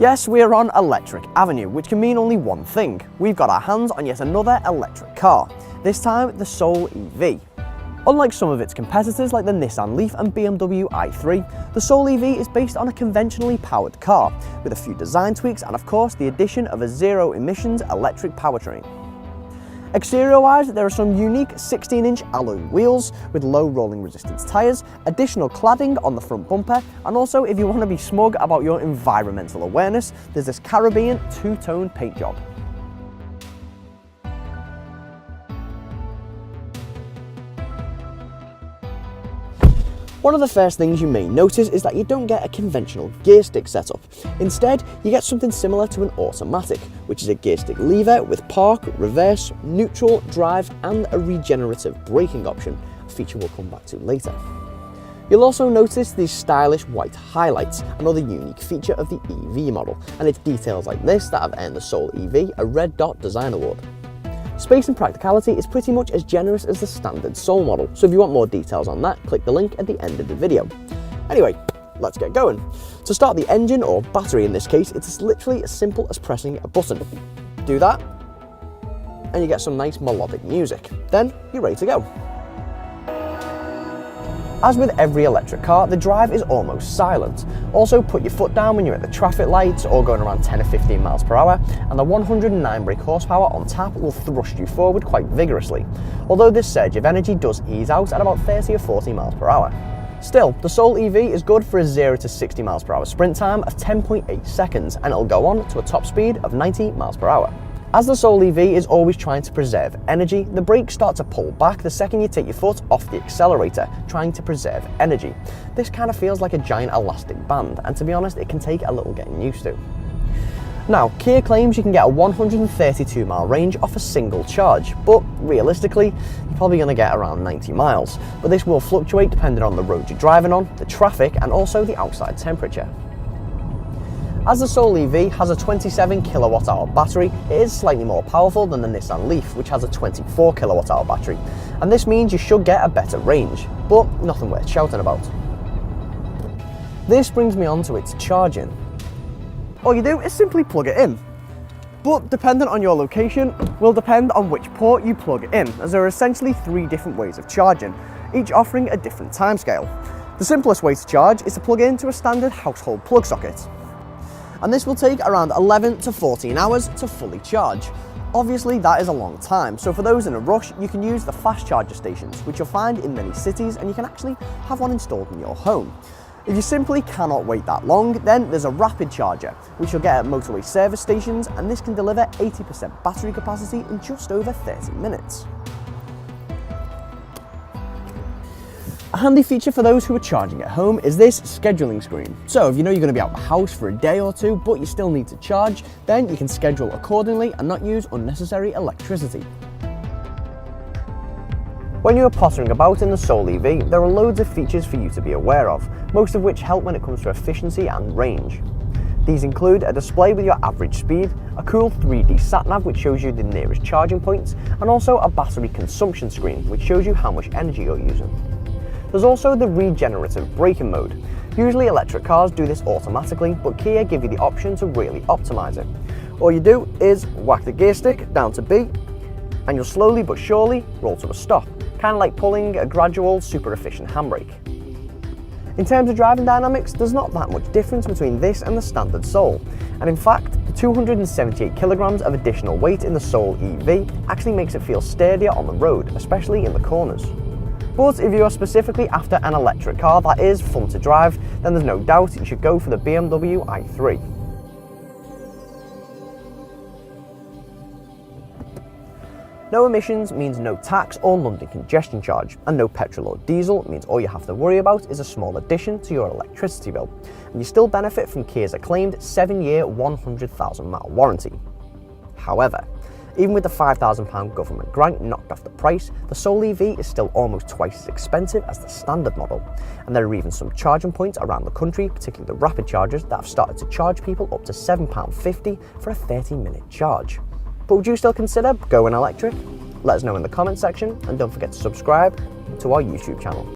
Yes, we are on Electric Avenue, which can mean only one thing. We've got our hands on yet another electric car, this time the Soul EV. Unlike some of its competitors like the Nissan Leaf and BMW i3, the Soul EV is based on a conventionally powered car, with a few design tweaks and of course the addition of a zero-emissions electric powertrain. Exterior-wise, there are some unique 16-inch alloy wheels with low rolling resistance tyres, additional cladding on the front bumper, and also if you want to be smug about your environmental awareness, there's this Caribbean two-tone paint job. One of the first things you may notice is that you don't get a conventional gear stick setup. Instead, you get something similar to an automatic, which is a gear stick lever with park, reverse, neutral, drive and a regenerative braking option, a feature we'll come back to later. You'll also notice these stylish white highlights, another unique feature of the EV model, and it's details like this that have earned the Soul EV a Red Dot Design Award. Space and practicality is pretty much as generous as the standard Soul model, so if you want more details on that, click the link at the end of the video. Anyway, let's get going. To start the engine, or battery in this case, it's literally as simple as pressing a button. Do that, and you get some nice melodic music. Then you're ready to go. As with every electric car, the drive is almost silent. Also, put your foot down when you're at the traffic lights or going around 10 or 15 miles per hour, and the 109 brake horsepower on tap will thrust you forward quite vigorously, although this surge of energy does ease out at about 30 or 40 miles per hour. Still, the Soul EV is good for a 0 to 60 miles per hour sprint time of 10.8 seconds, and it'll go on to a top speed of 90 miles per hour. As the Soul EV is always trying to preserve energy, the brakes start to pull back the second you take your foot off the accelerator, trying to preserve energy. This kind of feels like a giant elastic band, and to be honest, it can take a little getting used to. Now, Kia claims you can get a 132 mile range off a single charge, but realistically, you're probably going to get around 90 miles. But this will fluctuate depending on the road you're driving on, the traffic, and also the outside temperature. As the Soul EV has a 27 kilowatt-hour battery, it is slightly more powerful than the Nissan Leaf, which has a 24 kilowatt-hour battery, and this means you should get a better range, but nothing worth shouting about. This brings me on to its charging. All you do is simply plug it in, but dependent on your location will depend on which port you plug in, as there are essentially 3 different ways of charging, each offering a different timescale. The simplest way to charge is to plug into a standard household plug socket, and this will take around 11 to 14 hours to fully charge. Obviously that is a long time, so for those in a rush you can use the fast charger stations, which you'll find in many cities, and you can actually have one installed in your home. If you simply cannot wait that long, then there's a rapid charger, which you'll get at motorway service stations, and this can deliver 80% battery capacity in just over 30 minutes. A handy feature for those who are charging at home is this scheduling screen. So if you know you're going to be out of the house for a day or two, but you still need to charge, then you can schedule accordingly and not use unnecessary electricity. When you are pottering about in the Soul EV, there are loads of features for you to be aware of, most of which help when it comes to efficiency and range. These include a display with your average speed, a cool 3D sat-nav which shows you the nearest charging points, and also a battery consumption screen which shows you how much energy you're using. There's also the regenerative braking mode. Usually electric cars do this automatically, but Kia give you the option to really optimize it. All you do is whack the gear stick down to B, and you'll slowly but surely roll to a stop, kind of like pulling a gradual, super efficient handbrake. In terms of driving dynamics, there's not that much difference between this and the standard Soul, and in fact, the 278 kilograms of additional weight in the Soul EV actually makes it feel sturdier on the road, especially in the corners. But if you are specifically after an electric car that is fun to drive, then there's no doubt you should go for the BMW i3. No emissions means no tax or London congestion charge, and no petrol or diesel means all you have to worry about is a small addition to your electricity bill, and you still benefit from Kia's acclaimed 7-year 100,000 mile warranty. However, even with the £5,000 government grant knocked off the price, the Soul EV is still almost twice as expensive as the standard model, and there are even some charging points around the country, particularly the rapid chargers, that have started to charge people up to £7.50 for a 30-minute charge. But would you still consider going electric? Let us know in the comment section, and don't forget to subscribe to our YouTube channel.